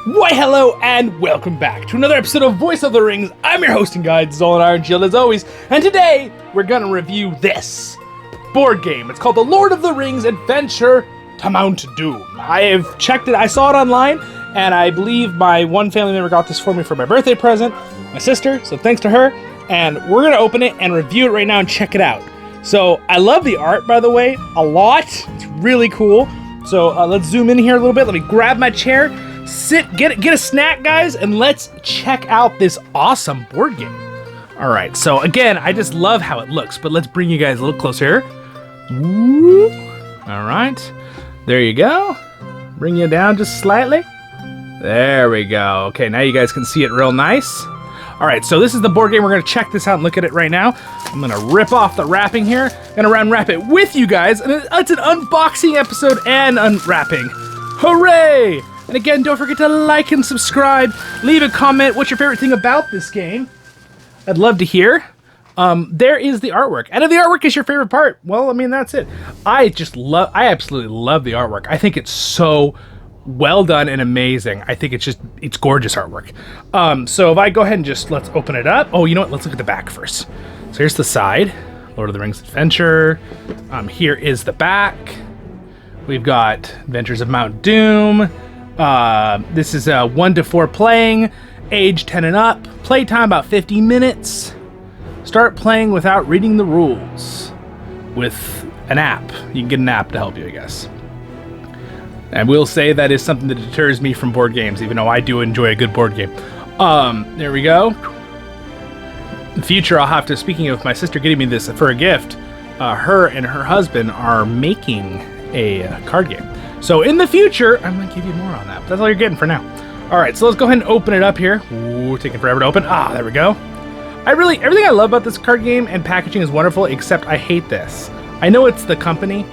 Why hello and welcome back to another episode of Voice of the Rings. I'm your hosting guide, Zollin Ironshield as always, and today we're gonna review this board game. It's called The Lord of the Rings Adventure to Mount Doom. I have checked it, I saw it online, and I believe my one family member got this for me for my birthday present, my sister, so thanks to her, and we're gonna open it and review it right now and check it out. So I love the art, by the way, a lot. It's really cool. So let's zoom in here a little bit. Let me grab my chair, sit, get a snack, guys, and let's check out this awesome board game. All right, so again, I just love how it looks, but let's bring you guys a little closer. Woo. All right, there you go. Bring you down just slightly. There we go. Okay, now you guys can see it real nice. All right, so this is the board game. We're gonna check this out and look at it right now. I'm gonna rip off the wrapping here, gonna unwrap it with you guys, and it's an unboxing episode and unwrapping. Hooray! And again, don't forget to like and subscribe. Leave a comment. What's your favorite thing about this game? I'd love to hear. There is the artwork. And if the artwork is your favorite part, well, I mean, that's it. I absolutely love the artwork. I think it's so well done and amazing. I think it's gorgeous artwork. So if I go ahead and let's open it up. Oh, you know what? Let's look at the back first. So here's the side, Lord of the Rings Adventure. Here is the back. We've got Adventures of Mount Doom. This is 1 to 4 playing, age 10 and up, playtime about 50 minutes. Start playing without reading the rules with an app. You can get an app to help you, I guess. And we'll say that is something that deters me from board games, even though I do enjoy a good board game. There we go. In the future, I'll have to, speaking of my sister getting me this for a gift, her and her husband are making a card game. So in the future, I'm going to give you more on that. But that's all you're getting for now. All right, so let's go ahead and open it up here. Ooh, taking forever to open. Ah, there we go. Everything I love about this card game and packaging is wonderful, except I hate this. I know it's the company,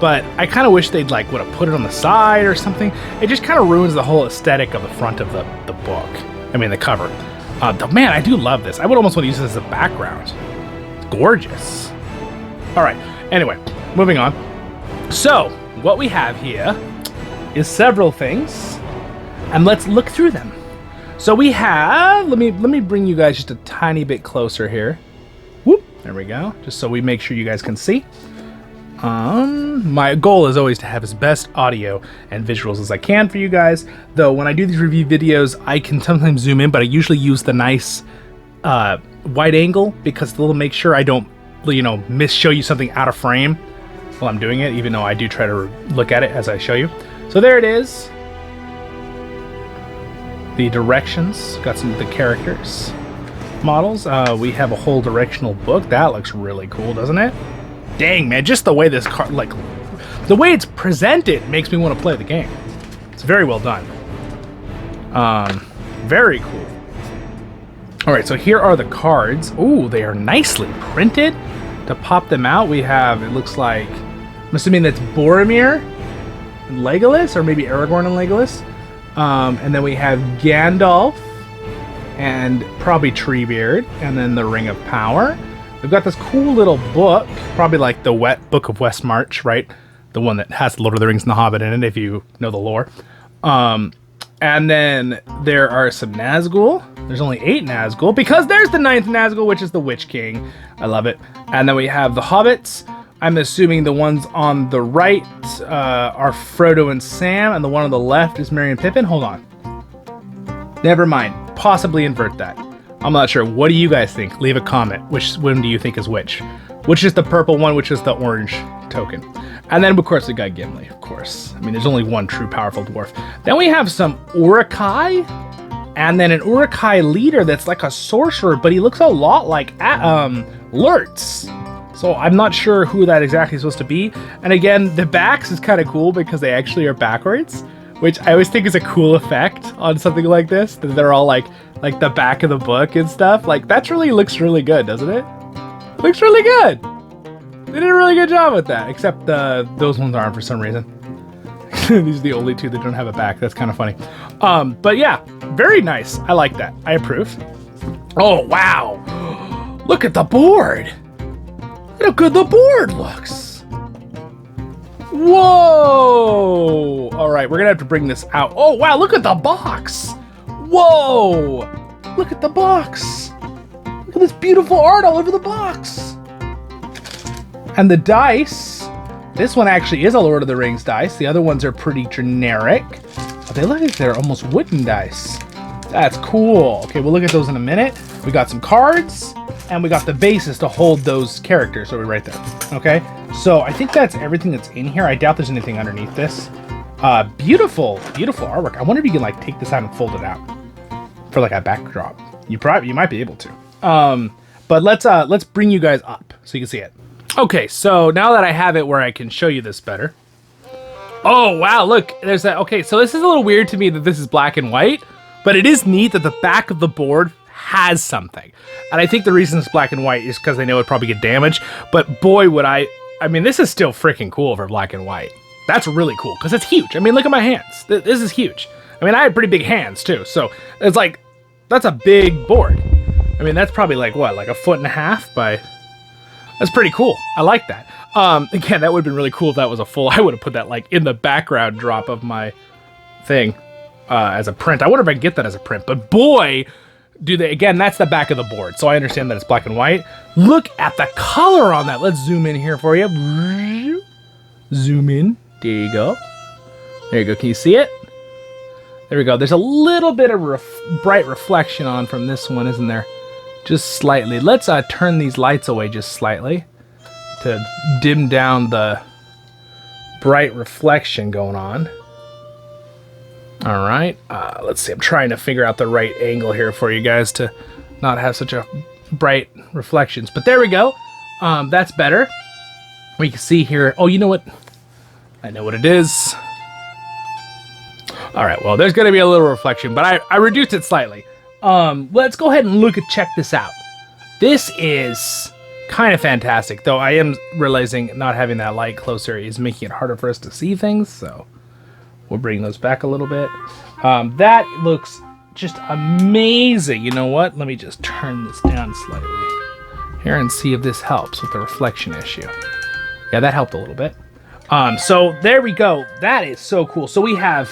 but I kind of wish they'd would have put it on the side or something. It just kind of ruins the whole aesthetic of the front of the book. I mean, the cover. Man, I do love this. I would almost want to use this as a background. It's gorgeous. All right, anyway, moving on. So, what we have here is several things, and let's look through them. So we have, let me bring you guys just a tiny bit closer here. Whoop, there we go. Just so we make sure you guys can see. My goal is always to have as best audio and visuals as I can for you guys. Though when I do these review videos, I can sometimes zoom in, but I usually use the nice wide angle because it'll make sure I don't, show you something out of frame while I'm doing it, even though I do try to look at it as I show you. So there it is. The directions, got some of the characters models. We have a whole directional book. That looks really cool, doesn't it? Dang, man, just the way this card, the way it's presented makes me want to play the game. It's very well done. Very cool. All right, so here are the cards. Ooh, they are nicely printed. To pop them out, we have, it looks like, I'm assuming that's Boromir and Legolas, or maybe Aragorn and Legolas. And then we have Gandalf and probably Treebeard, and then the Ring of Power. We've got this cool little book, probably like the Book of West March, right? The one that has the Lord of the Rings and the Hobbit in it, if you know the lore. And then there are some Nazgul. There's only 8 Nazgul, because there's the 9th Nazgul, which is the Witch King. I love it. And then we have the Hobbits. I'm assuming the ones on the right are Frodo and Sam, and the one on the left is Merry and Pippin. Hold on. Never mind. Possibly invert that. I'm not sure. What do you guys think? Leave a comment. Which one do you think is which? Which is the purple one? Which is the orange token? And then, of course, we got Gimli, of course. I mean, there's only one true powerful dwarf. Then we have some Uruk-hai, and then an Uruk-hai leader that's like a sorcerer, but he looks a lot like Lurtz. So I'm not sure who that exactly is supposed to be. And again, the backs is kind of cool because they actually are backwards, which I always think is a cool effect on something like this, that they're all like the back of the book and stuff. Like, that really looks really good, doesn't it? Looks really good. They did a really good job with that, except those ones aren't for some reason. These are the only 2 that don't have a back. That's kind of funny. But yeah, very nice. I like that. I approve. Oh, wow. Look at the board. Look how good the board looks. Whoa! All right, we're gonna have to bring this out. Oh, wow, look at the box. Whoa! Look at the box. Look at this beautiful art all over the box. And the dice. This one actually is a Lord of the Rings dice. The other ones are pretty generic. But they look like they're almost wooden dice. That's cool. Okay, we'll look at those in a minute. We got some cards, and we got the bases to hold those characters. So we're right there. Okay, so I think that's everything that's in here. I doubt there's anything underneath this. Beautiful, beautiful artwork. I wonder if you can like take this out and fold it out for like a backdrop. You might be able to. But let's bring you guys up so you can see it. Okay, so now that I have it where I can show you this better. Oh wow, look, there's that. Okay, so this is a little weird to me that this is black and white, but it is neat that the back of the board has something. And I think the reason it's black and white is because they know it'd probably get damaged. But boy, would I mean, this is still freaking cool for black and white. That's really cool because it's huge. I mean, look at my hands. This is huge. I mean, I have pretty big hands too. So it's like, that's a big board. I mean, that's probably like what, like 1.5 feet by, that's pretty cool. I like that. Again, that would have been really cool if that was a full, I would have put that like in the background drop of my thing as a print. I wonder if I can get that as a print, but boy, do they, again, that's the back of the board. So I understand that it's black and white. Look at the color on that. Let's zoom in here for you. Zoom in. There you go. There you go. Can you see it? There we go. There's a little bit of bright reflection on from this one, isn't there? Just slightly. Let's turn these lights away just slightly to dim down the bright reflection going on. All right. Let's see. I'm trying to figure out the right angle here for you guys to not have such a bright reflections. But there we go. That's better. We can see here. Oh, you know what? I know what it is. All right. Well, there's going to be a little reflection, but I reduced it slightly. Let's go ahead and check this out. This is kind of fantastic, though I am realizing not having that light closer is making it harder for us to see things, so we'll bring those back a little bit. That looks just amazing. You know what? Let me just turn this down slightly here and see if this helps with the reflection issue. Yeah, that helped a little bit. So there we go. That is so cool. So we have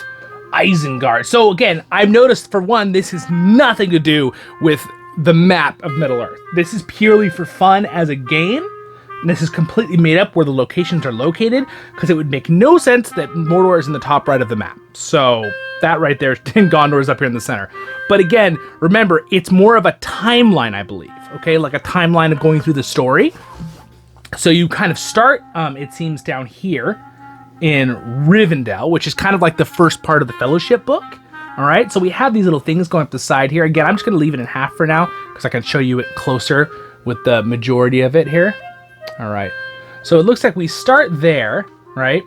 Isengard. So again, I've noticed for one, this has nothing to do with the map of Middle-earth. This is purely for fun as a game. And this is completely made up where the locations are located because it would make no sense that Mordor is in the top right of the map. So that right there, Gondor is up here in the center. But again, remember, it's more of a timeline, I believe. Okay, like a timeline of going through the story. So you kind of start, it seems, down here in Rivendell, which is kind of like the first part of the Fellowship book. All right, so we have these little things going up the side here. Again, I'm just going to leave it in half for now because I can show you it closer with the majority of it here. All right, so it looks like we start there, right,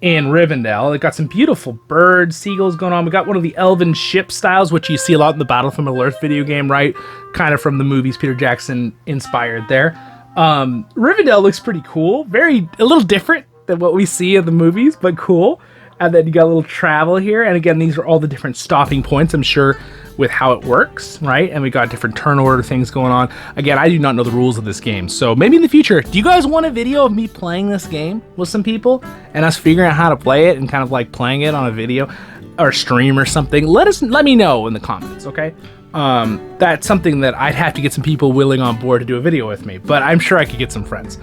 in Rivendell. It got some beautiful birds, seagulls going on. We got one of the elven ship styles, which you see a lot in the Battle for Middle-earth video game, right? Kind of from the movies Peter Jackson inspired there. Rivendell looks pretty cool. A little different than what we see in the movies, but cool. And then you got a little travel here. And again, these are all the different stopping points, I'm sure, with how it works, right? And we got different turn order things going on. Again, I do not know the rules of this game. So maybe in the future, do you guys want a video of me playing this game with some people and us figuring out how to play it and kind of like playing it on a video or stream or something? Let me know in the comments, okay? That's something that I'd have to get some people willing on board to do a video with me, but I'm sure I could get some friends.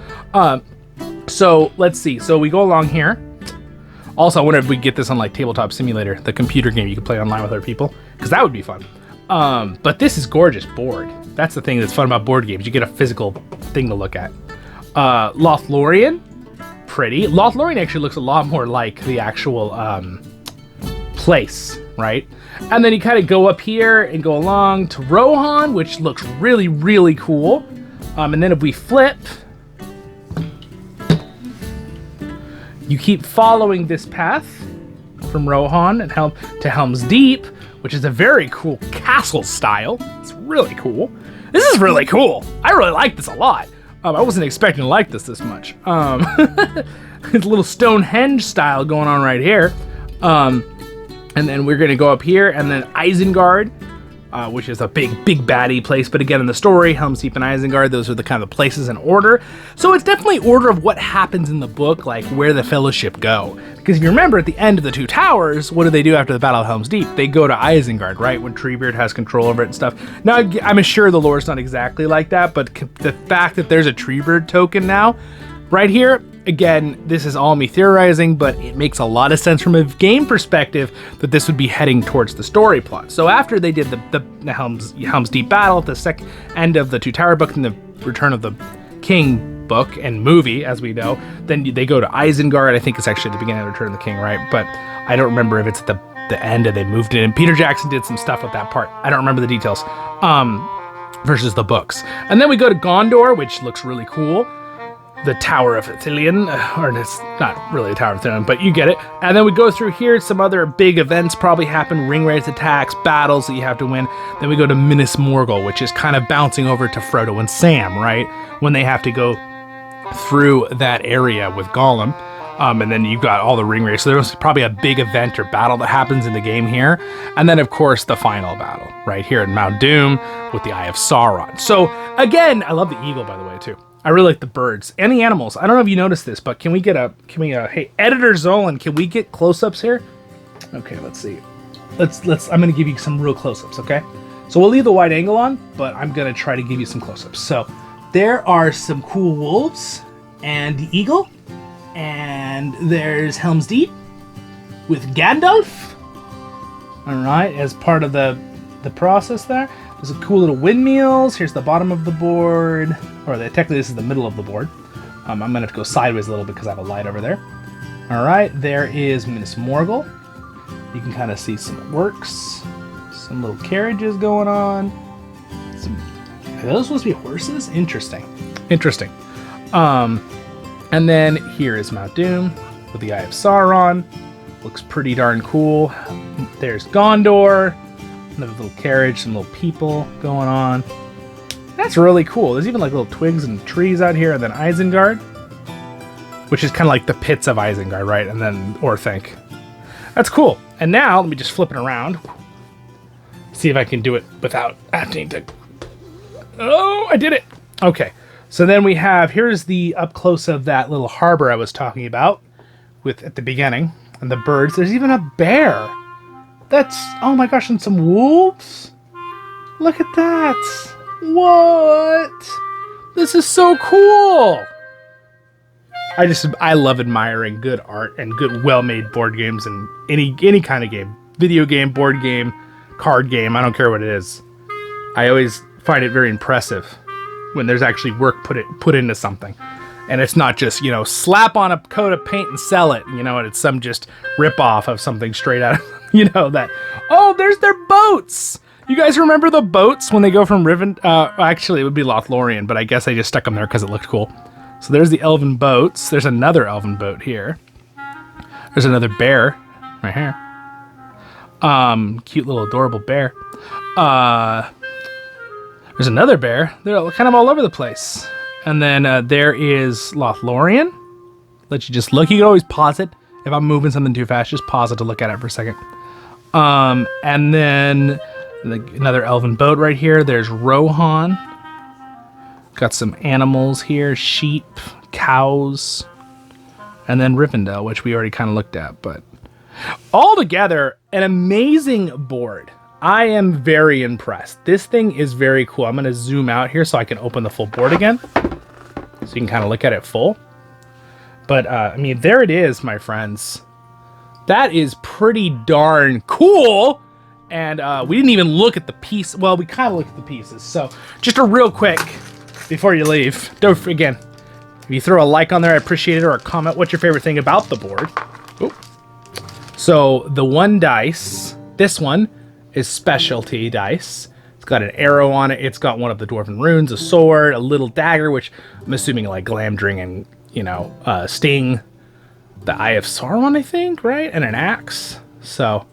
So let's see. So we go along here. Also, I wonder if we get this on like Tabletop Simulator, the computer game you can play online with other people, because that would be fun. But this is gorgeous board. That's the thing that's fun about board games. You get a physical thing to look at. Lothlorien, pretty. Lothlorien actually looks a lot more like the actual place, right? And then you kind of go up here and go along to Rohan, which looks really, really cool. And then if we flip, you keep following this path from Rohan and to Helm's Deep, which is a very cool castle style. It's really cool. This is really cool. I really like this a lot. I wasn't expecting to like this much. It's a little Stonehenge style going on right here. And then we're going to go up here, and then Isengard, which is a big baddie place. But again, in the story, Helm's Deep and Isengard, those are the kind of places in order. So it's definitely order of what happens in the book, like where the Fellowship go. Because if you remember, at the end of the Two Towers, what do they do after the Battle of Helm's Deep? They go to Isengard, right? When Treebeard has control over it and stuff. Now, I'm sure the lore's not exactly like that, but the fact that there's a Treebeard token now, right here, again, this is all me theorizing, but it makes a lot of sense from a game perspective that this would be heading towards the story plot. So after they did the Helm's Deep battle at the second end of the Two Tower book and the Return of the King book and movie, as we know, then they go to Isengard. I think it's actually the beginning of Return of the King, right? But I don't remember if it's at the end and they moved it in. Peter Jackson did some stuff with that part. I don't remember the details versus the books. And then we go to Gondor, which looks really cool. The Tower of Ithilien, or it's not really a Tower of Ithilien, but you get it. And then we go through here, some other big events probably happen, ring race attacks, battles that you have to win. Then we go to Minas Morgul, which is kind of bouncing over to Frodo and Sam, right? When they have to go through that area with Gollum. And then you've got all the ring race. So there's probably a big event or battle that happens in the game here. And then, of course, the final battle right here in Mount Doom with the Eye of Sauron. So, again, I love the eagle, by the way, too. I really like the birds and the animals. I don't know if you noticed this, but hey, Editor Zollin, can we get close-ups here? Okay, let's see. I'm going to give you some real close-ups, okay? So we'll leave the wide angle on, but I'm going to try to give you some close-ups. So there are some cool wolves and the eagle, and there's Helm's Deep with Gandalf. All right, as part of the process there. There's a cool little windmills. Here's the bottom of the board. Technically, this is the middle of the board. I'm going to have to go sideways a little bit because I have a light over there. All right, there is Minas Morgul. You can kind of see some works. Some little carriages going on. Are those supposed to be horses? Interesting. And then here is Mount Doom with the Eye of Sauron. Looks pretty darn cool. There's Gondor. Another little carriage, some little people going on. That's really cool. There's even like little twigs and trees out here. And then Isengard, which is kind of like the pits of Isengard, right? And then Orthanc. That's cool. And now, let me just flip it around. See if I can do it without having to... Oh, I did it. Okay. So then we have, here's the up close of that little harbor I was talking about at the beginning. And the birds. There's even a bear. That's, oh my gosh, and some wolves? Look at that. What? This is so cool. I love admiring good art and good, well-made board games and any kind of game. Video game, board game, card game, I don't care what it is. I always find it very impressive when there's actually work put into something. And it's not just, slap on a coat of paint and sell it, and it's some just rip-off of something straight out of... Oh, there's their boats. You guys remember the boats when they go from Riven? Actually, it would be Lothlorien, but I guess I just stuck them there because it looked cool. So there's the elven boats. There's another elven boat here. There's another bear right here. Cute little adorable bear. There's another bear. They're kind of all over the place. And then there is Lothlorien. Let you just look. You can always pause it. If I'm moving something too fast, just pause it to look at it for a second. And then another elven boat right here. There's Rohan. Got some animals here. Sheep, cows. And then Rivendell, which we already kind of looked at. But altogether, an amazing board. I am very impressed. This thing is very cool. I'm going to zoom out here so I can open the full board again. So you can kind of look at it full. But, there it is, my friends. That is pretty darn cool. And we didn't even look at the piece. Well, we kind of looked at the pieces. So just a real quick, before you leave, again, if you throw a like on there, I appreciate it, or a comment. What's your favorite thing about the board? Ooh. So the one dice, this one, is specialty dice. It's got an arrow on it. It's got one of the Dwarven runes, a sword, a little dagger, which I'm assuming like Glamdring and, Sting, the Eye of Sauron, I think, right? And an axe. So,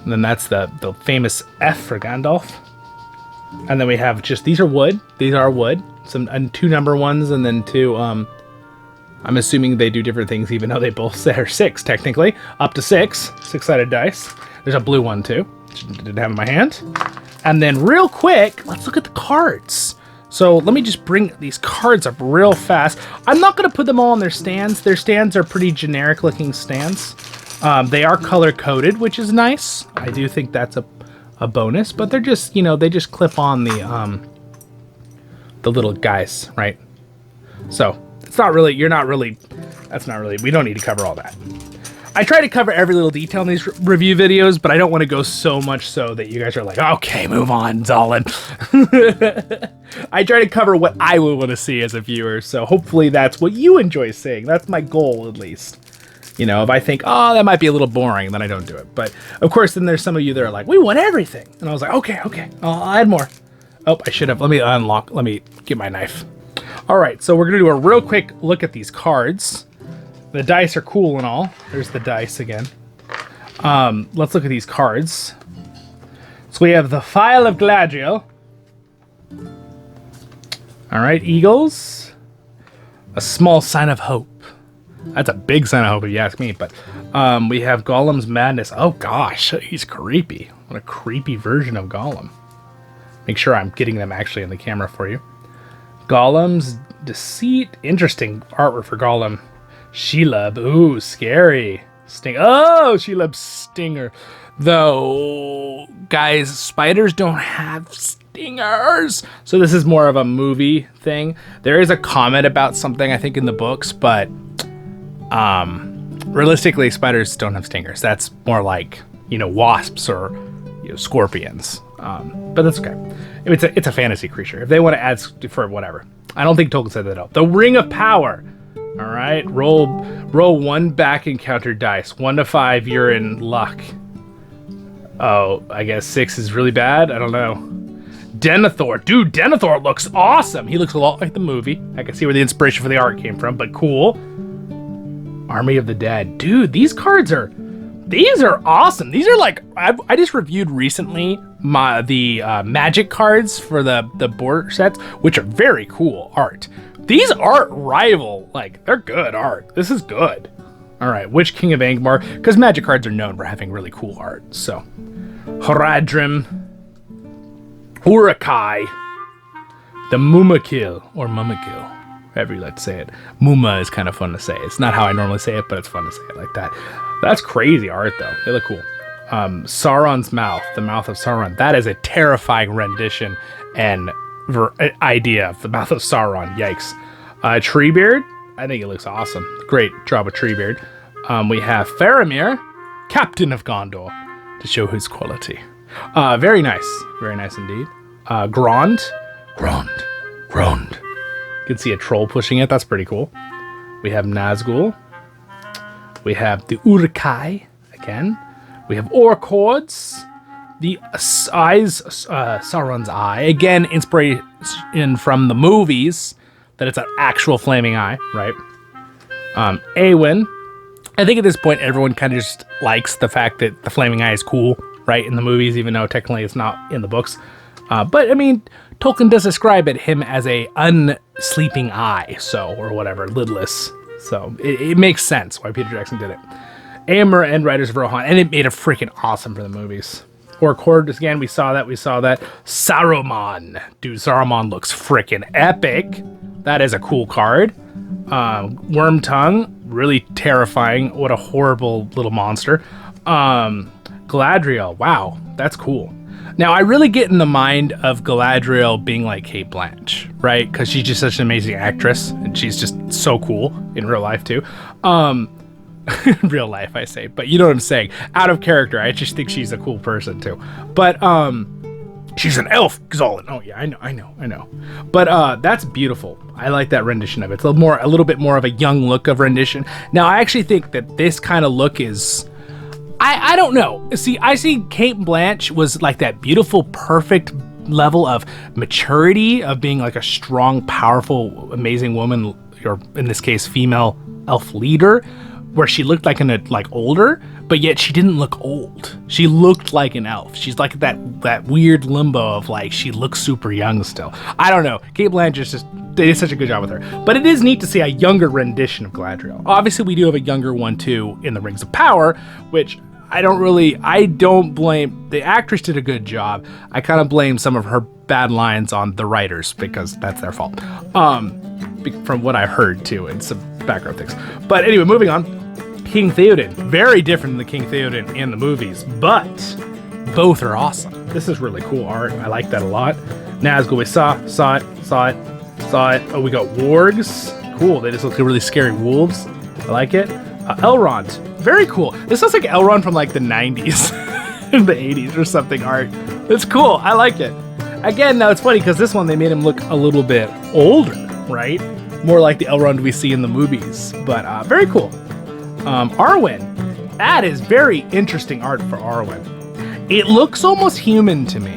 and then that's the famous F for Gandalf. And then we have these are wood. These are wood. And 2 number ones, and then 2, I'm assuming they do different things, even though they both are 6, technically. Up to 6. 6-sided dice. There's a blue one, too. Didn't have in my hand. And then real quick, let's look at the cards. So let me just bring these cards up real fast. I'm not going to put them all on their stands. Their stands are pretty generic looking stands. They are color coded, which is nice. I do think that's a bonus, but they're just, you know, they just clip on the little guys, right? So it's not really, that's not really, we don't need to cover all that. I try to cover every little detail in these review videos, but I don't want to go so much so that you guys are like, okay, move on, Zollin. I try to cover what I would want to see as a viewer, so hopefully that's what you enjoy seeing. That's my goal, at least. You know, if I think, oh, that might be a little boring, then I don't do it. But, of course, then there's some of you that are like, we want everything. And I was like, okay, I'll add more. Oh, I should have. Let me unlock. Let me get my knife. All right, so we're going to do a real quick look at these cards. The dice are cool and all. There's the dice again. Let's look at these cards. So we have the Phial of Galadriel. All right, Eagles. A small sign of hope. That's a big sign of hope if you ask me. But we have Gollum's Madness. Oh gosh, he's creepy. What a creepy version of Gollum. Make sure I'm getting them actually in the camera for you. Gollum's Deceit. Interesting artwork for Gollum. Shelob. Ooh, scary. Oh, Shelob's Stinger. Though, guys, spiders don't have stingers. So this is more of a movie thing. There is a comment about something, I think, in the books, but realistically, spiders don't have stingers. That's more like, you know, wasps or, you know, scorpions. But that's okay. It's a fantasy creature. If they want to add for whatever. I don't think Tolkien said that out. The Ring of Power. All right, roll one back encounter dice. 1 to 5, you're in luck. Oh, I guess 6 is really bad. I don't know. Denethor, dude, Denethor looks awesome. He looks a lot like the movie. I can see where the inspiration for the art came from, but cool. Army of the Dead, dude. These are awesome. These are like I just reviewed recently the magic cards for the board sets, which are very cool art. These aren't rival, like, they're good art. This is good. All right, which King of Angmar? Because magic cards are known for having really cool art. So, Horadrim, Urukai, the Mumakil, or Mumakil, however you like to say it. Muma is kind of fun to say. It's not how I normally say it, but it's fun to say it like that. That's crazy art, though. They look cool. Sauron's Mouth, the Mouth of Sauron. That is a terrifying rendition and idea of the Mouth of Sauron. Yikes. Treebeard, I think it looks awesome. Great job with Treebeard. We have Faramir, Captain of Gondor, to show his quality. Very nice indeed. Grond. You can see a troll pushing it. That's pretty cool. We have Nazgul. We have the Urukai again. We have Orcords. The eyes, Sauron's eye. Again, inspiration from the movies, that it's an actual flaming eye, right? Awen. I think at this point, everyone kind of just likes the fact that the flaming eye is cool, right? In the movies, even though technically it's not in the books. But, I mean, Tolkien does describe him as a unsleeping eye, so, or whatever, lidless. So, it makes sense why Peter Jackson did it. Aemir and Riders of Rohan, and it made it freaking awesome for the movies. Orcord, again, we saw that. Saruman. Dude, Saruman looks freaking epic. That is a cool card. Wormtongue, really terrifying. What a horrible little monster. Galadriel, wow, that's cool. Now, I really get in the mind of Galadriel being like Cate Blanchett, right? Because she's just such an amazing actress, and she's just so cool in real life, too. Real life, I say, but you know what I'm saying. Out of character, I just think she's a cool person too. But she's an elf, Zollin. Oh yeah, I know. But that's beautiful. I like that rendition of it. It's a little bit more of a young look of rendition. Now, I actually think that this kind of look is, I don't know. See, I see Cate Blanchett was like that beautiful, perfect level of maturity of being like a strong, powerful, amazing woman, or in this case, female elf leader, where she looked like older, but yet she didn't look old. She looked like an elf. She's like that weird limbo of like, she looks super young still. I don't know. Cate Blanchett they did such a good job with her. But it is neat to see a younger rendition of Galadriel. Obviously, we do have a younger one too in the Rings of Power, which I don't blame, the actress did a good job. I kind of blame some of her bad lines on the writers because that's their fault. From what I heard too, and some background things. But anyway, moving on. King Theoden, very different than the King Theoden in the movies, but both are awesome. This is really cool art. I like that a lot. Nazgul, we saw it. Oh, we got wargs. Cool. They just look like really scary wolves. I like it. Elrond, very cool. This looks like Elrond from like the 90s, in the 80s or something art. It's cool. I like it. Again, now it's funny because this one they made him look a little bit older, right? More like the Elrond we see in the movies, but very cool. Arwen, that is very interesting art for Arwen. It looks almost human to me.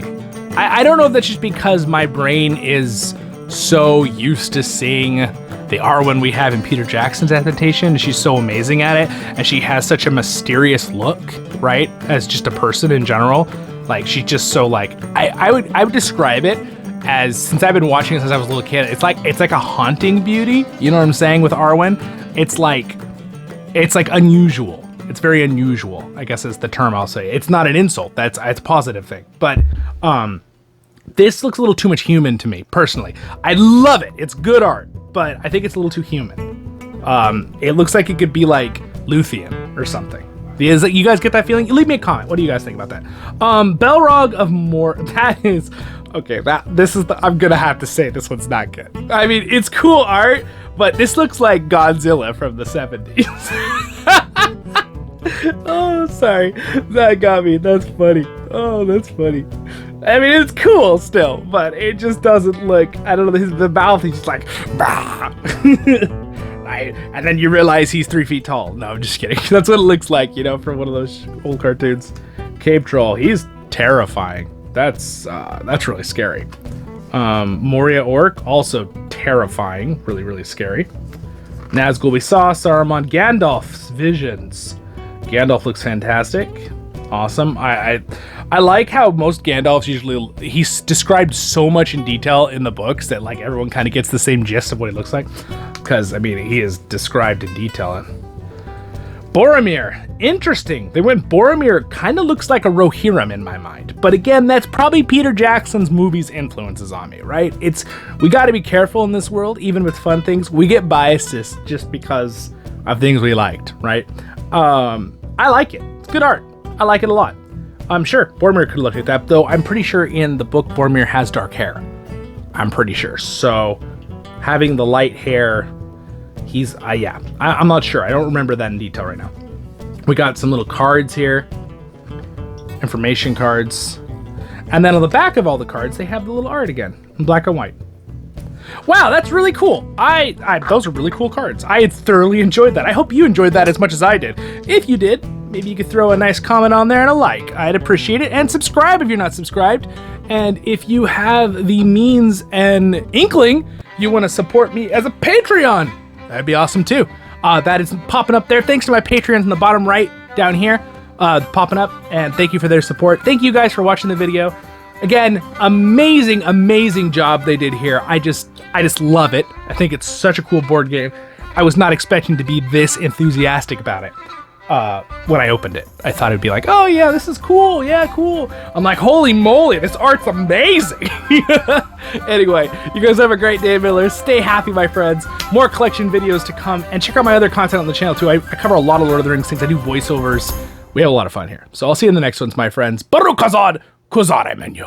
I don't know if that's just because my brain is so used to seeing the Arwen we have in Peter Jackson's adaptation. She's so amazing at it, and she has such a mysterious look, right? As just a person in general. Like, she's just so like, I would describe it as, since I've been watching it since I was a little kid, it's like a haunting beauty. You know what I'm saying with Arwen? It's like unusual. It's very unusual, I guess is the term I'll say. It's not an insult. It's a positive thing. But this looks a little too much human to me, personally. I love it. It's good art, but I think it's a little too human. It looks like it could be like Luthien or something. You guys get that feeling? Leave me a comment. What do you guys think about that? Belrog of that is... Okay, I'm gonna have to say this one's not good. I mean, it's cool art, but this looks like Godzilla from the 70s. Oh, sorry. That got me. That's funny. Oh, that's funny. I mean, it's cool still, but it just doesn't look, I don't know, the mouth, he's just like, bah! And then you realize he's 3 feet tall. No, I'm just kidding. That's what it looks like, you know, from one of those old cartoons. Cave Troll, he's terrifying. That's really scary. Moria Orc, also terrifying. Really, really scary. Nazgul we saw. Saruman, Gandalf's visions. Gandalf looks fantastic. Awesome. I like how most Gandalfs usually, he's described so much in detail in the books that like everyone kind of gets the same gist of what he looks like. Because, I mean, he is described in detail. Boromir, interesting. They went Boromir, kind of looks like a Rohirrim in my mind. But again, that's probably Peter Jackson's movies influences on me, right? We got to be careful in this world, even with fun things. We get biases just because of things we liked, right? I like it. It's good art. I like it a lot. I'm sure Boromir could look like that, though I'm pretty sure in the book Boromir has dark hair. I'm pretty sure. So having the light hair, I'm not sure. I don't remember that in detail right now. We got some little cards here, information cards, and then on the back of all the cards they have the little art again in black and white. Wow, that's really cool. Those are really cool cards. I thoroughly enjoyed that. I hope you enjoyed that as much as I did. If you did, maybe you could throw a nice comment on there and a like. I'd appreciate it. And subscribe if you're not subscribed. And if you have the means and inkling, you want to support me as a Patreon, that'd be awesome too. That is popping up there. Thanks to my Patreons in the bottom right down here, popping up. And thank you for their support. Thank you guys for watching the video. Again, amazing, amazing job they did here. I just love it. I think it's such a cool board game. I was not expecting to be this enthusiastic about it when I opened it. I thought it'd be like, oh yeah, this is cool. Yeah, cool. I'm like, holy moly, this art's amazing. Anyway, you guys have a great day, Miller. Stay happy, my friends. More collection videos to come, and check out my other content on the channel too. I cover a lot of Lord of the Rings things. I do voiceovers. We have a lot of fun here. So I'll see you in the next ones, my friends. Baruch Kazad! Kuzare menu.